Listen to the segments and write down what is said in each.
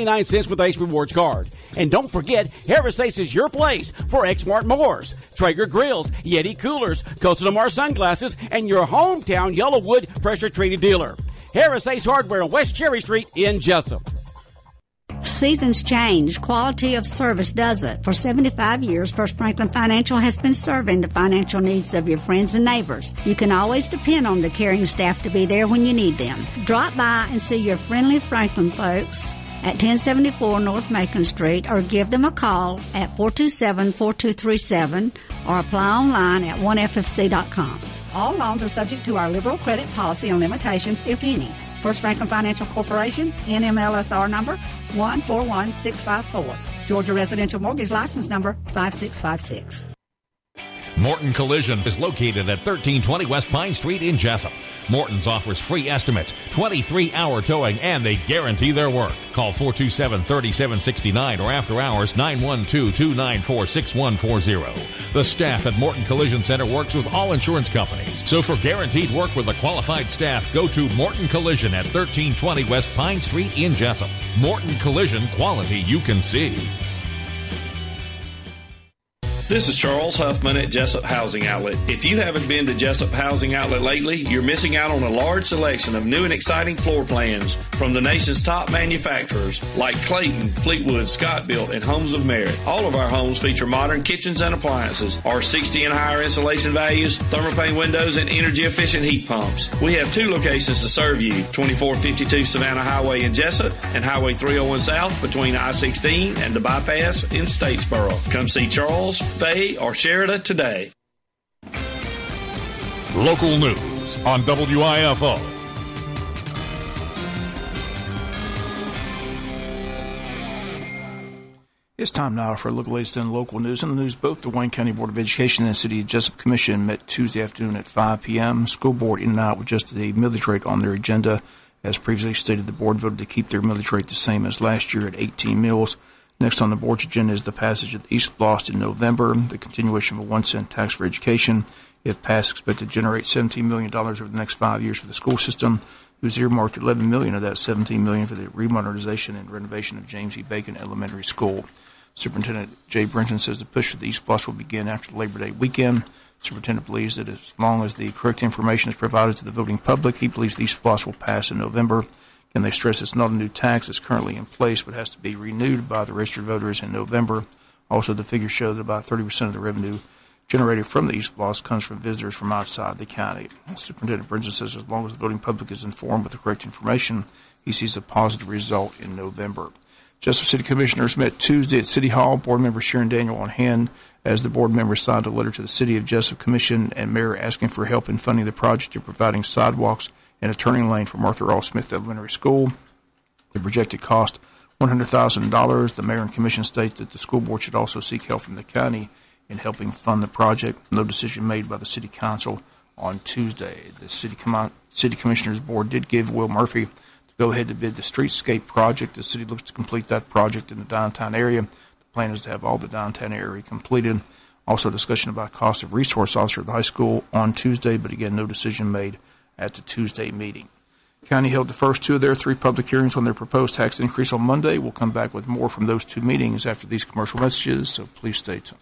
99 cents with Ace Rewards card. And don't forget, Harris Ace is your place for Exmart Mowers, Traeger Grills, Yeti Coolers, Costa Del Mar Sunglasses, and your hometown Yellowwood pressure-treated dealer. Harris Ace Hardware on West Cherry Street in Jesup. Seasons change. Quality of service doesn't. For 75 years, First Franklin Financial has been serving the financial needs of your friends and neighbors. You can always depend on the caring staff to be there when you need them. Drop by and see your friendly Franklin folks at 1074 North Macon Street, or give them a call at 427-4237, or apply online at 1ffc.com. All loans are subject to our liberal credit policy and limitations, if any. First Franklin Financial Corporation, NMLSR number 141654. Georgia Residential Mortgage License number 5656. Morton Collision is located at 1320 West Pine Street in Jesup. Morton's offers free estimates, 23-hour towing, and they guarantee their work. Call 427-3769 or after hours 912-294-6140. The staff at Morton Collision Center works with all insurance companies. So for guaranteed work with a qualified staff, go to Morton Collision at 1320 West Pine Street in Jesup. Morton Collision, quality you can see. This is Charles Huffman at Jesup Housing Outlet. If you haven't been to Jesup Housing Outlet lately, you're missing out on a large selection of new and exciting floor plans from the nation's top manufacturers like Clayton, Fleetwood, Scott-Built, and Homes of Merit. All of our homes feature modern kitchens and appliances, R60 and higher insulation values, thermopane windows, and energy-efficient heat pumps. We have two locations to serve you, 2452 Savannah Highway in Jesup and Highway 301 South between I-16 and the bypass in Statesboro. Come see Charles, Faye, or Sherida today. Local news on WIFO. It's time now for a look at the latest in local news. In the news, both the Wayne County Board of Education and the City of Jesup Commission met Tuesday afternoon at 5 p.m. School board in and out with just the millage rate on their agenda. As previously stated, the board voted to keep their millage rate the same as last year at 18 mills. Next on the board's agenda is the passage of the East Blost in November, the continuation of a 1-cent tax for education. If passed, expected to generate $17 million over the next 5 years for the school system, who's earmarked $11 million of that $17 million for the remodernization and renovation of James E. Bacon Elementary School. Superintendent Jay Brenton says the push for the East Blost will begin after the Labor Day weekend. Superintendent believes that as long as the correct information is provided to the voting public, he believes the East Blost will pass in November. And they stress it's not a new tax that's currently in place, but has to be renewed by the registered voters in November. Also, the figures show that about 30% of the revenue generated from the East Blost comes from visitors from outside the county. Superintendent Brinson says as long as the voting public is informed with the correct information, he sees a positive result in November. Jesup City Commissioners met Tuesday at City Hall. Board member Sharon Daniel on hand as the board members signed a letter to the City of Jesup Commission and Mayor asking for help in funding the project of providing sidewalks and a turning lane from Arthur L. Smith Elementary School. The projected cost $100,000. The mayor and commission state that the school board should also seek help from the county in helping fund the project. No decision made by the city council on Tuesday. The city commissioners board did give Will Murphy to go ahead to bid the streetscape project. The city looks to complete that project in the downtown area. The plan is to have all the downtown area completed. Also discussion about cost of resource officer at the high school on Tuesday, but again, no decision made at the Tuesday meeting. County held the first two of their 3 public hearings on their proposed tax increase on Monday. We'll come back with more from those 2 meetings after these commercial messages, so please stay tuned.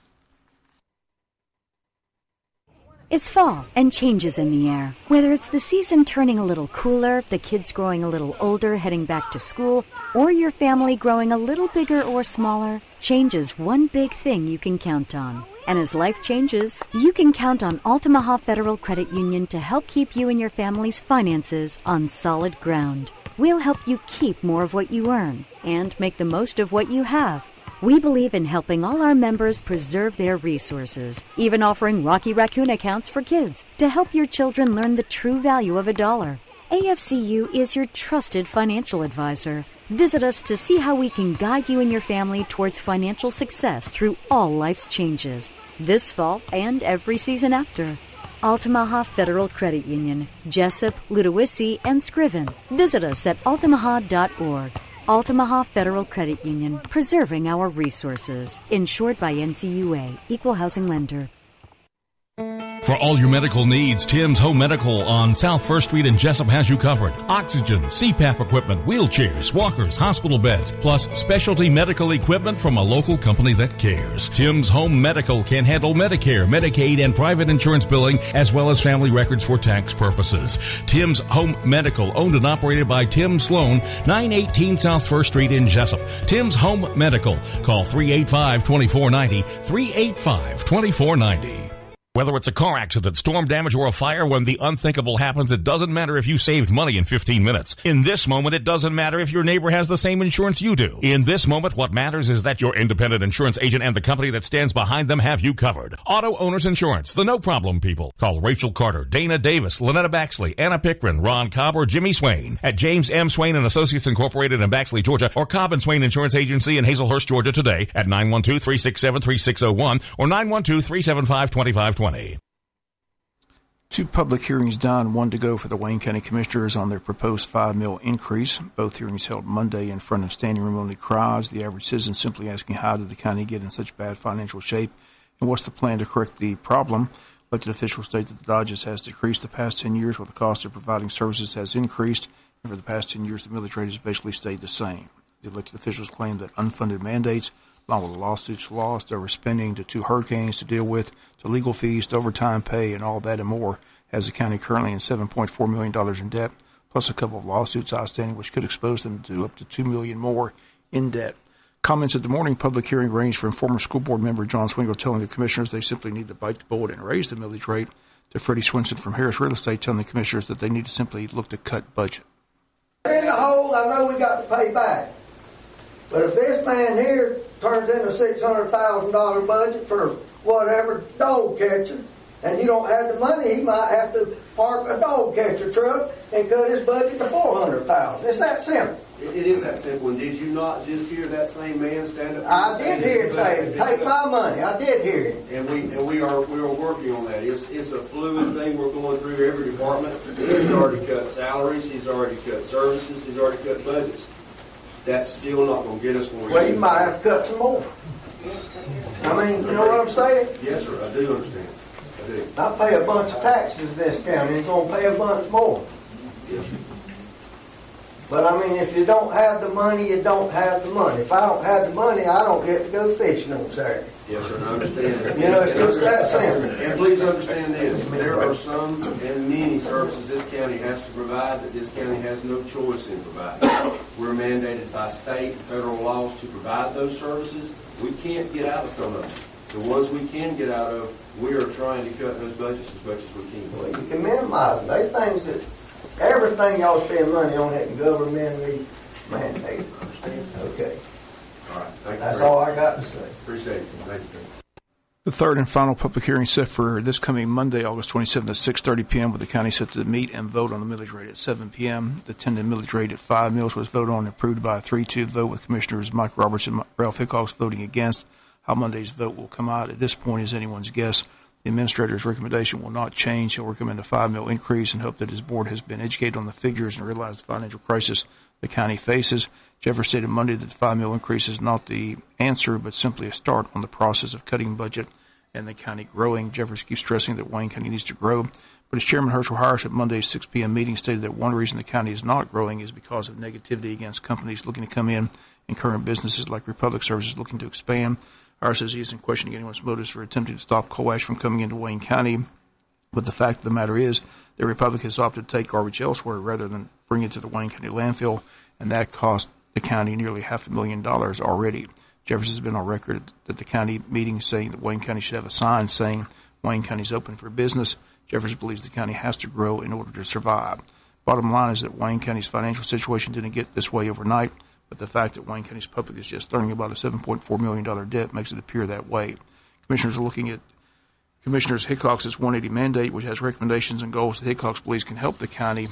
It's fall and changes in the air. Whether it's the season turning a little cooler, the kids growing a little older heading back to school, or your family growing a little bigger or smaller, change is one big thing you can count on. And as life changes, you can count on Altamaha Federal Credit Union to help keep you and your family's finances on solid ground. We'll help you keep more of what you earn and make the most of what you have. We believe in helping all our members preserve their resources, even offering Rocky Raccoon accounts for kids to help your children learn the true value of $1. AFCU is your trusted financial advisor. Visit us to see how we can guide you and your family towards financial success through all life's changes, this fall and every season after. Altamaha Federal Credit Union, Jesup, Ludowici, and Scriven. Visit us at altamaha.org. Altamaha Federal Credit Union, preserving our resources. Insured by NCUA, Equal Housing Lender. For all your medical needs, Tim's Home Medical on South 1st Street in Jesup has you covered. Oxygen, CPAP equipment, wheelchairs, walkers, hospital beds, plus specialty medical equipment from a local company that cares. Tim's Home Medical can handle Medicare, Medicaid, and private insurance billing, as well as family records for tax purposes. Tim's Home Medical, owned and operated by Tim Sloan, 918 South 1st Street in Jesup. Tim's Home Medical. Call 385-2490, 385-2490. Whether it's a car accident, storm damage, or a fire, when the unthinkable happens, it doesn't matter if you saved money in 15 minutes. In this moment, it doesn't matter if your neighbor has the same insurance you do. In this moment, what matters is that your independent insurance agent and the company that stands behind them have you covered. Auto Owners Insurance, the no-problem people. Call Rachel Carter, Dana Davis, Lynetta Baxley, Anna Pickren, Ron Cobb, or Jimmy Swain at James M. Swain & Associates Incorporated in Baxley, Georgia, or Cobb & Swain Insurance Agency in Hazelhurst, Georgia today at 912-367-3601 or 912-375-2520. Two public hearings done, one to go for the Wayne County Commissioners on their proposed $5 million increase. Both hearings held Monday in front of standing room only crowds. The average citizen simply asking, how did the county get in such bad financial shape, and what's the plan to correct the problem? Elected officials state that the Dodges has decreased the past 10 years, while the cost of providing services has increased, and for the past 10 years the millage rate has basically stayed the same. The elected officials claim that unfunded mandates, along with the lawsuits lost, overspending, to 2 hurricanes to deal with, to legal fees, to overtime pay, and all that and more, has the county currently in $7.4 million in debt, plus a couple of lawsuits outstanding, which could expose them to up to $2 million more in debt. Comments at the morning public hearing ranged from former school board member John Swingle telling the commissioners they simply need to bite the bullet and raise the millage rate, to Freddie Swinson from Harris Real Estate telling the commissioners that they need to simply look to cut budget. In the hole, I know we got to pay back. But if this man here turns in a $600,000 budget for whatever dog catcher, and you don't have the money, he might have to park a dog catcher truck and cut his budget to $400,000. It's that simple. It is that simple. And did you not just hear that same man stand up? I did hear him say, "Take my money." I did hear him. And we are working on that. It's a fluid thing we're going through every department. He's already cut salaries. He's already cut services. He's already cut budgets. That's still not going to get us where we Well, you might have to cut some more. I mean, you know what I'm saying? Yes, sir. I do understand. I do. I pay a bunch of taxes in this county. It's going to pay a bunch more. Yes, sir. But, I mean, if you don't have the money, you don't have the money. If I don't have the money, I don't get to go fishing on Saturday. Yes, sir, I understand. You know, it's just that simple. And please understand this. There are some and many services this county has to provide that this county has no choice in providing. We're mandated by state and federal laws to provide those services. We can't get out of some of them. The ones we can get out of, we are trying to cut those budgets as much as we can. Well, you can minimize them. There's things that, everything y'all spend money on it, and governmentally mandated. Understand? Okay. All right. Thank you. That's all I got to say. Appreciate it. Thank you. The third and final public hearing set for this coming Monday, August 27th at 6:30 p.m. with the county set to meet and vote on the millage rate at 7 p.m. The tentative millage rate at 5 mils was voted on and approved by a 3-2 vote, with Commissioners Mike Roberts and Ralph Hickox voting against. How Monday's vote will come out at this point is anyone's guess. The administrator's recommendation will not change. He'll recommend a 5 mil increase and hope that his board has been educated on the figures and realized the financial crisis the county faces. Jeffers stated Monday that the 5 mil increase is not the answer, but simply a start on the process of cutting budget and the county growing. Jeffers keeps stressing that Wayne County needs to grow, but as Chairman Herschel Harris at Monday's 6 p.m. meeting stated that one reason the county is not growing is because of negativity against companies looking to come in and current businesses like Republic Services looking to expand. Harris says he isn't questioning anyone's motives for attempting to stop coal ash from coming into Wayne County, but the fact of the matter is that Republic has opted to take garbage elsewhere rather than bring it to the Wayne County landfill, and that cost the county nearly $500,000 already. Jefferson has been on record at the county meeting saying that Wayne County should have a sign saying Wayne County is open for business. Jefferson believes the county has to grow in order to survive. Bottom line is that Wayne County's financial situation didn't get this way overnight, but the fact that Wayne County's public is just learning about a $7.4 million debt makes it appear that way. Commissioners are looking at Commissioners Hickox's 180 mandate, which has recommendations and goals that Hickox believes can help the county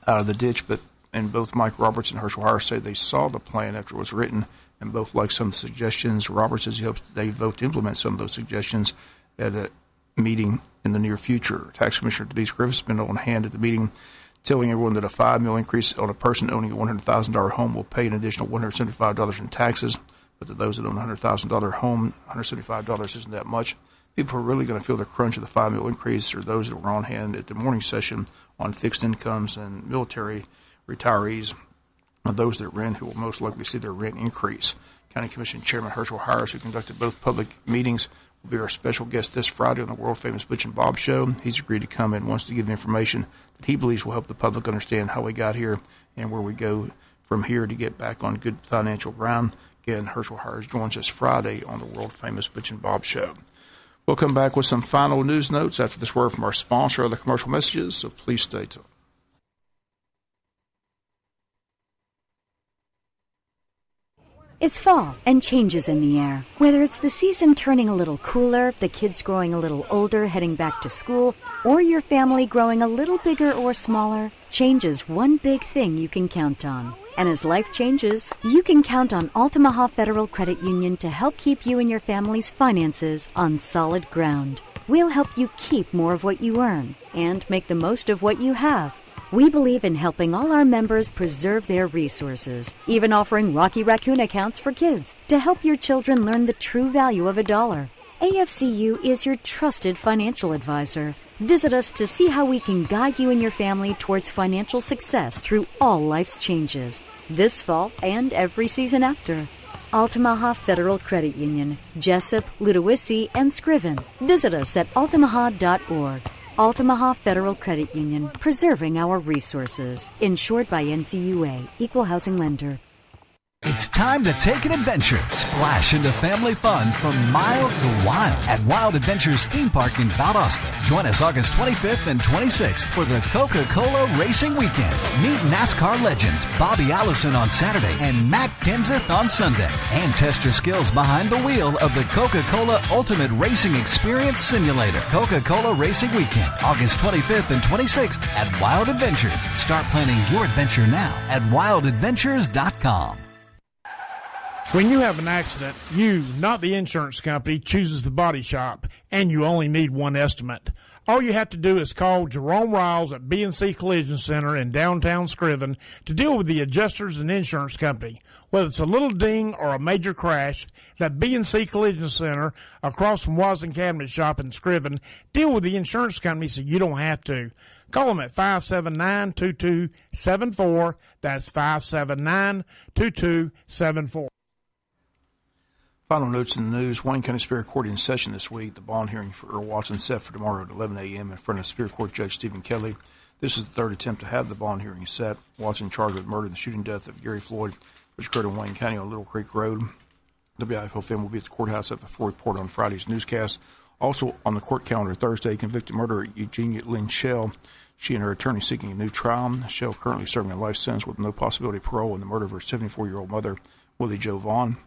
out of the ditch, and both Mike Roberts and Herschel Harris say they saw the plan after it was written, and both like some of the suggestions. Roberts says he hopes that they vote to implement some of those suggestions at a meeting in the near future. Tax Commissioner Denise Griffiths has been on hand at the meeting, telling everyone that a $5 million increase on a person owning a $100,000 home will pay an additional $175 in taxes, but to those that own a $100,000 home, $175 isn't that much. People who are really going to feel the crunch of the 5 mil increase are those that were on hand at the morning session on fixed incomes and military retirees, and those that rent who will most likely see their rent increase. County Commission Chairman Herschel Hires, who conducted both public meetings, will be our special guest this Friday on the world-famous Butch and Bob Show. He's agreed to come and wants to give information that he believes will help the public understand how we got here and where we go from here to get back on good financial ground. Again, Herschel Hires joins us Friday on the world-famous Butch and Bob Show. We'll come back with some final news notes after this word from our sponsor or the commercial messages, so please stay tuned. It's fall, and changes in the air. Whether it's the season turning a little cooler, the kids growing a little older, heading back to school, or your family growing a little bigger or smaller, change is one big thing you can count on. And as life changes, you can count on Altamaha Federal Credit Union to help keep you and your family's finances on solid ground. We'll help you keep more of what you earn and make the most of what you have. We believe in helping all our members preserve their resources, even offering Rocky Raccoon accounts for kids to help your children learn the true value of $1. AFCU is your trusted financial advisor. Visit us to see how we can guide you and your family towards financial success through all life's changes, this fall and every season after. Altamaha Federal Credit Union, Jesup, Ludowici, and Scriven. Visit us at altamaha.org. Altamaha Federal Credit Union, preserving our resources. Insured by NCUA, Equal Housing Lender. It's time to take an adventure. Splash into family fun from mild to wild at Wild Adventures Theme Park in Valdosta. Join us August 25th and 26th for the Coca-Cola Racing Weekend. Meet NASCAR legends Bobby Allison on Saturday and Matt Kenseth on Sunday. And test your skills behind the wheel of the Coca-Cola Ultimate Racing Experience Simulator. Coca-Cola Racing Weekend, August 25th and 26th at Wild Adventures. Start planning your adventure now at wildadventures.com. When you have an accident, you, not the insurance company, chooses the body shop, and you only need one estimate. All you have to do is call Jerome Riles at B&C Collision Center in downtown Scriven to deal with the adjusters and insurance company. Whether it's a little ding or a major crash, that B&C Collision Center across from Wasden Cabinet Shop in Scriven deal with the insurance company so you don't have to. Call them at 579-2274. That's 579-2274. Final notes in the news. Wayne County Superior Court in session this week. The bond hearing for Earl Watson set for tomorrow at 11 a.m. in front of Superior Court Judge Stephen Kelly. This is the third attempt to have the bond hearing set. Watson charged with murder and the shooting death of Gary Floyd, which occurred in Wayne County on Little Creek Road. WIFO film will be at the courthouse at the 4 report on Friday's newscast. Also on the court calendar Thursday, convicted murderer Eugenia Lynn Shell. She and her attorney seeking a new trial. Shell currently serving a life sentence with no possibility of parole in the murder of her 74-year-old mother, Willie Jo Vaughn.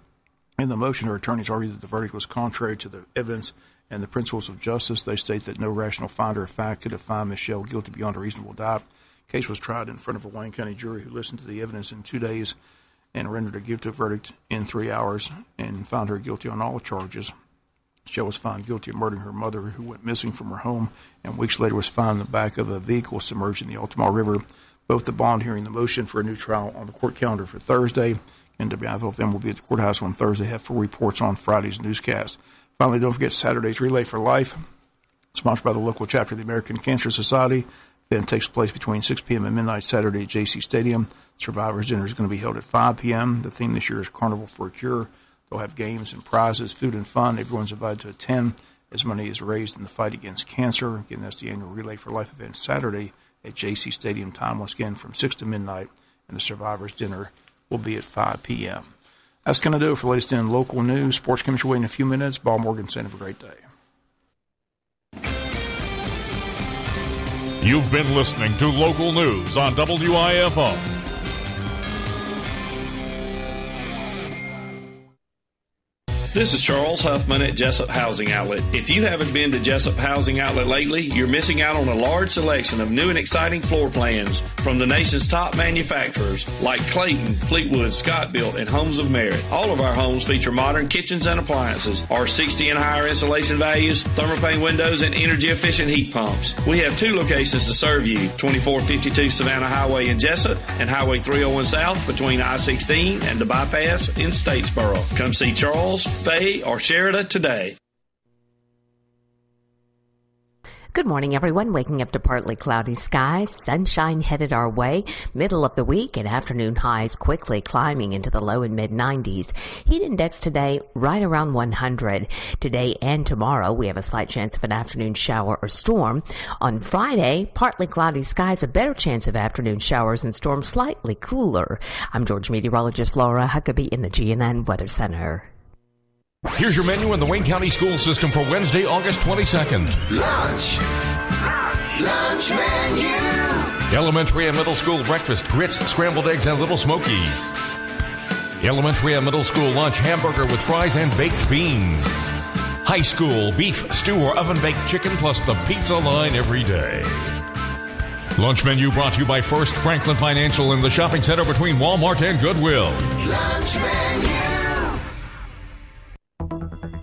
In the motion, her attorneys argued that the verdict was contrary to the evidence and the principles of justice. They state that no rational finder of fact could have found Ms. Shell guilty beyond a reasonable doubt. The case was tried in front of a Wayne County jury who listened to the evidence in 2 days and rendered a guilty verdict in 3 hours and found her guilty on all charges. Shell was found guilty of murdering her mother, who went missing from her home, and weeks later was found in the back of a vehicle submerged in the Altamaha River. Both the bond hearing and the motion for a new trial on the court calendar for Thursday. And WIFO will be at the courthouse on Thursday, have 4 reports on Friday's newscast. Finally, don't forget Saturday's Relay for Life, sponsored by the local chapter of the American Cancer Society. The event takes place between 6 p.m. and midnight Saturday at JC Stadium. Survivors Dinner is going to be held at 5 p.m. The theme this year is Carnival for a Cure. They'll have games and prizes, food and fun. Everyone's invited to attend as money is raised in the fight against cancer. Again, that's the annual Relay for Life event Saturday at JC Stadium. Time once again from 6 to midnight, and the Survivors Dinner will be at 5 p.m. That's going to do it for latest in local news. Sports Commission waiting a few minutes. Bob Morgan saying have a great day. You've been listening to local news on WIFO. This is Charles Huffman at Jesup Housing Outlet. If you haven't been to Jesup Housing Outlet lately, you're missing out on a large selection of new and exciting floor plans from the nation's top manufacturers like Clayton, Fleetwood, Scott Built, and Homes of Merit. All of our homes feature modern kitchens and appliances, R60 and higher insulation values, thermopane windows, and energy-efficient heat pumps. We have 2 locations to serve you, 2452 Savannah Highway in Jesup and Highway 301 South between I-16 and the bypass in Statesboro. Come see Charles, Faye, or Sherida today. Good morning, everyone. Waking up to partly cloudy skies, sunshine headed our way, middle of the week, and afternoon highs quickly climbing into the low and mid-90s. Heat index today right around 100. Today and tomorrow, we have a slight chance of an afternoon shower or storm. On Friday, partly cloudy skies, a better chance of afternoon showers and storms, slightly cooler. I'm Georgia meteorologist Laura Huckabee in the GNN Weather Center. Here's your menu in the Wayne County School System for Wednesday, August 22nd. Lunch menu. Elementary and middle school breakfast, grits, scrambled eggs, and little smokies. Elementary and middle school lunch, hamburger with fries and baked beans. High school, beef, stew, or oven-baked chicken, plus the pizza line every day. Lunch menu brought to you by First Franklin Financial in the shopping center between Walmart and Goodwill. Lunch menu.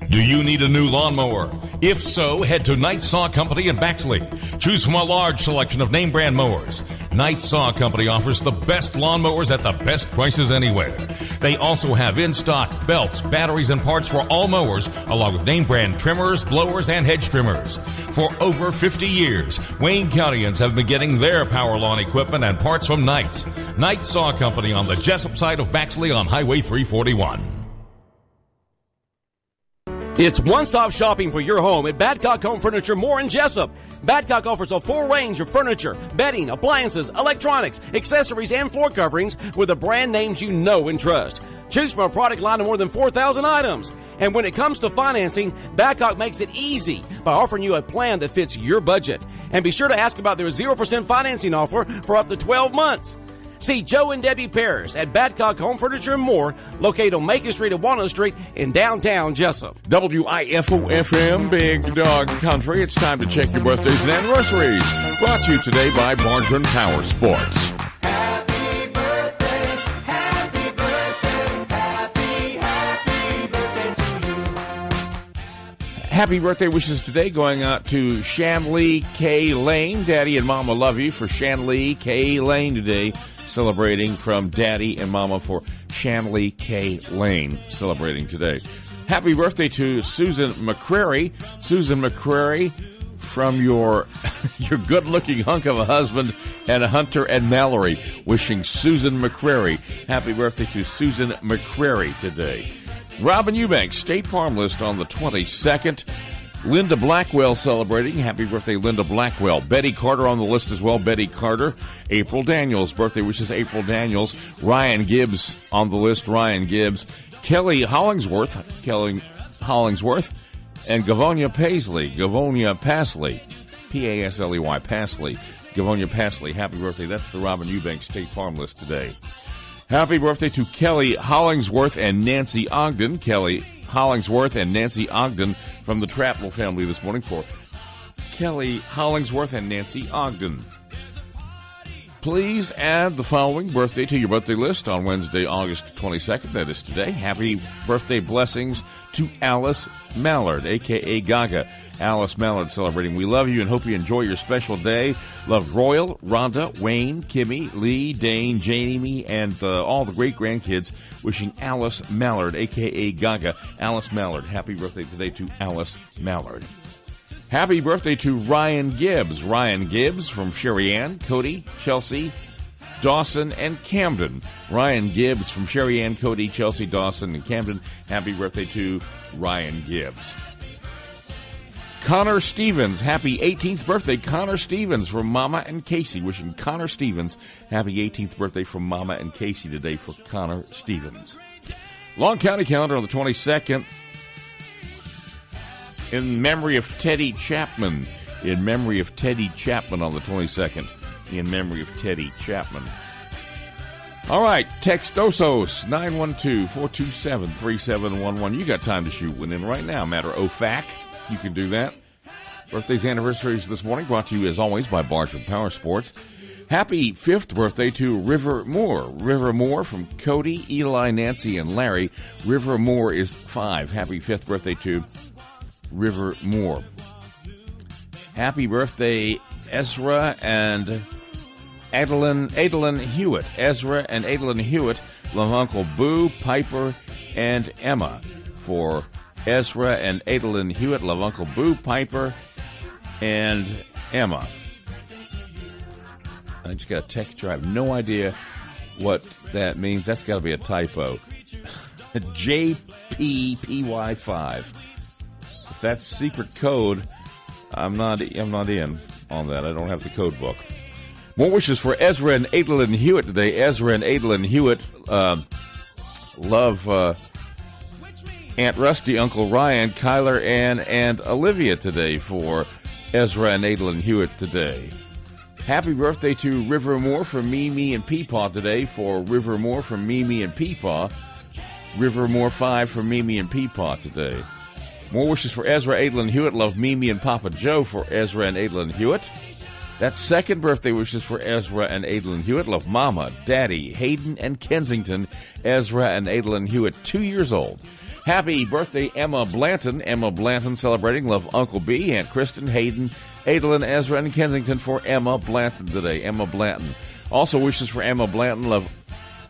Do you need a new lawnmower? If so, head to Knight Saw Company in Baxley. Choose from a large selection of name brand mowers. Knight Saw Company offers the best lawnmowers at the best prices anywhere. They also have in stock belts, batteries, and parts for all mowers, along with name brand trimmers, blowers, and hedge trimmers. For over 50 years, Wayne Countyans have been getting their power lawn equipment and parts from Knight. Knight Saw Company on the Jesup side of Baxley on Highway 341. It's one-stop shopping for your home at Badcock Home Furniture More in Jesup. Badcock offers a full range of furniture, bedding, appliances, electronics, accessories, and floor coverings with the brand names you know and trust. Choose from a product line of more than 4,000 items. And when it comes to financing, Badcock makes it easy by offering you a plan that fits your budget. And be sure to ask about their 0% financing offer for up to 12 months. See Joe and Debbie Pears at Badcock Home Furniture and More, located on Macon Street and Walnut Street in downtown Jesup. WIFO-FM, Big Dog Country. It's time to check your birthdays and anniversaries. Brought to you today by Bargeron Power Sports. Happy birthday, happy birthday, happy birthday to you. Happy birthday wishes today going out to Shanley K. Lane. Daddy and Mama love you for Shanley K. Lane today. Celebrating from Daddy and Mama for Shanley K. Lane, celebrating today. Happy birthday to Susan McCrary. Susan McCrary from your good-looking hunk of a husband and Hunter and Mallory. Wishing Susan McCrary. Happy birthday to Susan McCrary today. Robin Eubanks, State Farm List on the 22nd. Linda Blackwell celebrating. Happy birthday, Linda Blackwell. Betty Carter on the list as well. Betty Carter. April Daniels. Birthday wishes April Daniels. Ryan Gibbs on the list. Ryan Gibbs. Kelly Hollingsworth. Kelly Hollingsworth. And Gavonia Paisley. Gavonia Pasley. P-A-S-L-E-Y. Pasley. Gavonia Pasley. Happy birthday. That's the Robin Eubanks State Farm List today. Happy birthday to Kelly Hollingsworth and Nancy Ogden. Kelly Hollingsworth and Nancy Ogden from the Trapnell family this morning for Kelly Hollingsworth and Nancy Ogden. Please add the following birthday to your birthday list on Wednesday, August 22nd. That is today. Happy birthday blessings to Alice Mallard, a.k.a. Gaga. Alice Mallard celebrating. We love you and hope you enjoy your special day. Love Royal, Rhonda, Wayne, Kimmy, Lee, Dane, Jamie, and all the great grandkids. Wishing Alice Mallard, a.k.a. Gaga. Alice Mallard. Happy birthday today to Alice Mallard. Happy birthday to Ryan Gibbs. Ryan Gibbs from Sherry Ann, Cody, Chelsea, Dawson, and Camden. Ryan Gibbs from Sherry Ann, Cody, Chelsea, Dawson, and Camden. Happy birthday to Ryan Gibbs. Connor Stevens, happy 18th birthday, Connor Stevens from Mama and Casey. Wishing Connor Stevens happy 18th birthday from Mama and Casey today for Connor Stevens. Long County calendar on the 22nd. In memory of Teddy Chapman. In memory of Teddy Chapman on the 22nd. In memory of Teddy Chapman. All right, text Osos 912-427-3711. You got time to shoot one in right now. Matter of fact, you can do that. Birthdays, anniversaries this morning brought to you, as always, by Bargeron Power Sports. Happy 5th birthday to River Moore. River Moore from Cody, Eli, Nancy, and Larry. River Moore is 5. Happy 5th birthday to River Moore. Happy birthday, Ezra and Adeline Hewitt. Ezra and Adeline Hewitt love Uncle Boo, Piper, and Emma. For Ezra and Adeline Hewitt love Uncle Boo, Piper, and Emma. I just got a text here. I have no idea what that means. That's got to be a typo. JPPY5. If that's secret code, I'm not in on that. I don't have the code book. More wishes for Ezra and Adolyn Hewitt today. Ezra and Adolyn Hewitt love Aunt Rusty, Uncle Ryan, Kyler, Ann, and Olivia today for Ezra and Adolyn Hewitt today. Happy birthday to Rivermore from Mimi and Peepaw today for Rivermore from Mimi and Peepaw. Rivermore 5 from Mimi and Peepaw today. More wishes for Ezra, Adolyn Hewitt. Love Mimi and Papa Joe for Ezra and Adolyn Hewitt. That's second birthday wishes for Ezra and Adolyn Hewitt. Love Mama, Daddy, Hayden, and Kensington. Ezra and Adolyn Hewitt, 2 years old. Happy birthday, Emma Blanton. Emma Blanton celebrating. Love Uncle B, Aunt Kristen, Hayden, Adolyn, Ezra, and Kensington for Emma Blanton today. Emma Blanton. Also wishes for Emma Blanton. Love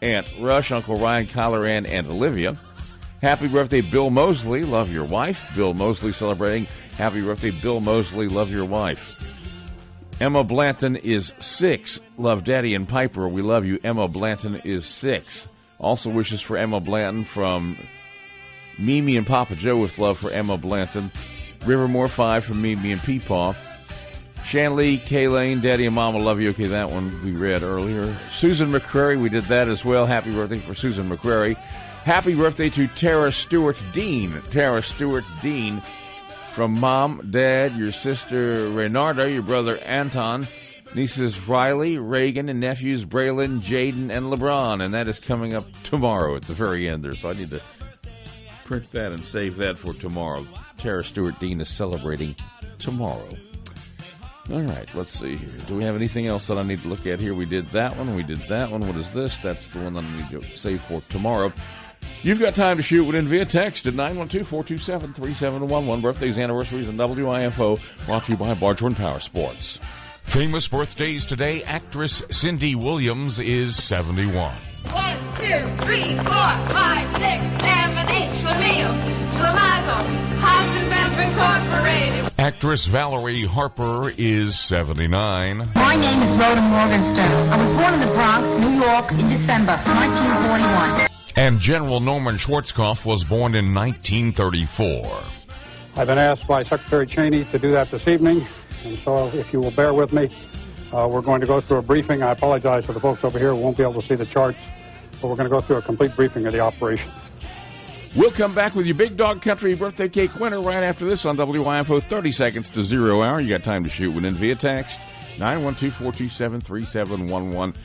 Aunt Rush, Uncle Ryan, Kyler, Ann, and Olivia. Happy birthday, Bill Mosley. Love your wife. Bill Mosley celebrating. Happy birthday, Bill Mosley. Love your wife. Emma Blanton is 6. Love Daddy and Piper. We love you. Emma Blanton is 6. Also wishes for Emma Blanton from Mimi and Papa Joe with love for Emma Blanton. Rivermore 5 from Mimi and Peepaw. Shanley, Kaylane, Daddy and Mama love you. Okay, that one we read earlier. Susan McCrary, we did that as well. Happy birthday for Susan McCrary. Happy birthday to Tara Stewart Dean. Tara Stewart Dean from Mom, Dad, your sister Renarda, your brother Anton, nieces Riley, Reagan, and nephews Braylon, Jaden, and LeBron. And that is coming up tomorrow at the very end there. So I need to print that and save that for tomorrow. Tara Stewart Dean is celebrating tomorrow. All right, let's see here. Do we have anything else that I need to look at here? We did that one. We did that one. What is this? That's the one that I need to save for tomorrow. You've got time to shoot it in via text at 912-427-3711. Birthdays, anniversaries, and WIFO. Brought to you by Bargeman Power Sports. Famous birthdays today. Actress Cindy Williams is 71. 1, 2, 3, 4, 5, 6, 7, 8. Schlemiel, Schlemazel, Heisenberg Incorporated. Actress Valerie Harper is 79. My name is Rhoda Morgenstern. I was born in the Bronx, New York, in December 1941. And General Norman Schwarzkopf was born in 1934. I've been asked by Secretary Cheney to do that this evening, and so if you will bear with me, we're going to go through a briefing. I apologize for the folks over here who won't be able to see the charts, but we're going to go through a complete briefing of the operation. We'll come back with your Big Dog Country birthday cake winner right after this on WIFO. 30 seconds to 0 hour. You got time to shoot one in via text. 912-427-3711.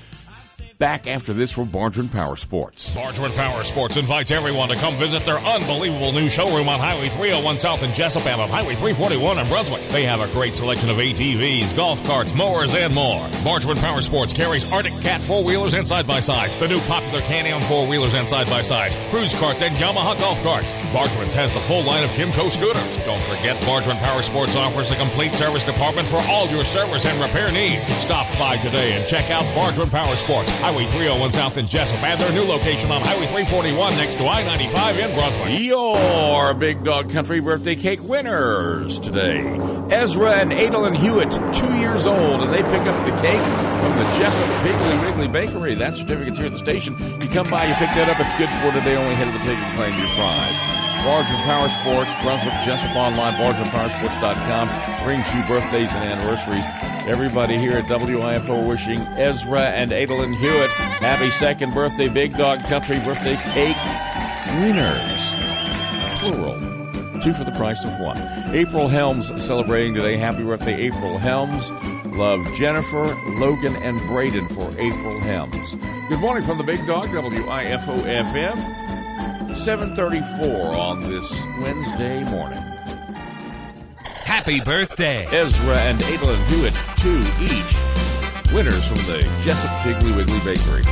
Back after this from Bargeman Power Sports. Bargeman Power Sports invites everyone to come visit their unbelievable new showroom on Highway 301 South in Jesup and on Highway 341 in Brunswick. They have a great selection of ATVs, golf carts, mowers, and more. Bargeman Power Sports carries Arctic Cat 4-wheelers and side-by-sides, the new popular Can-Am 4-wheelers and side-by-sides, cruise carts, and Yamaha golf carts. Bargeman's has the full line of Kimco scooters. Don't forget, Bargeman Power Sports offers a complete service department for all your service and repair needs. Stop by today and check out Bargeman Power Sports. Highway 301 South in Jesup, and their new location on Highway 341 next to I-95 in Brunswick. Your Big Dog Country birthday cake winners today. Ezra and Adolyn Hewitt, 2 years old, and they pick up the cake from the Jesup Piggly Wiggly Bakery. That certificate's here at the station. You come by, you pick that up. It's good for today. Only head to the pig and claim your prize. Bargeman Power Sports, Brunswick, Jesup Online, BargemanPowerSports.com brings you birthdays and anniversaries. Everybody here at WIFO wishing Ezra and Adolyn Hewitt happy second birthday, Big Dog Country birthday cake winners. Plural. 2 for the price of 1. April Helms celebrating today. Happy birthday, April Helms. Love Jennifer, Logan, and Braden for April Helms. Good morning from the Big Dog, WIFO FM. 7:34 on this Wednesday morning. Happy birthday, Ezra and Adolyn Hewitt, 2 each. Winners from the Jesup Piggly Wiggly Bakery.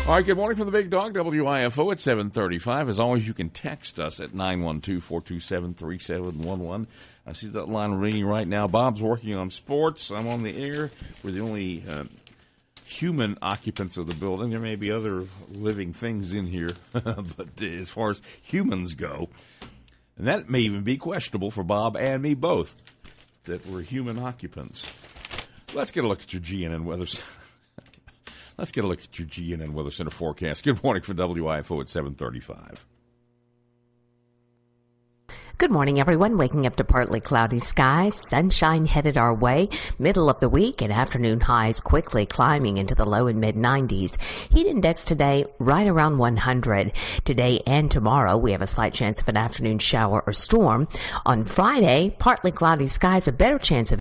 All right, good morning from the Big Dog, WIFO at 7:35. As always, you can text us at 912-427-3711. I see that line ringing right now. Bob's working on sports. I'm on the air. We're the only human occupants of the building. There may be other living things in here, but as far as humans go, and that may even be questionable for Bob and me both. that we're human occupants. Let's get a look at your GNN weather. Let's get a look at your GNN Weather Center forecast. Good morning from WIFO at 7:35. Good morning, everyone. Waking up to partly cloudy skies, sunshine headed our way, middle of the week and afternoon highs quickly climbing into the low and mid-90s. Heat index today right around 100. Today and tomorrow, we have a slight chance of an afternoon shower or storm. On Friday, partly cloudy skies, a better chance of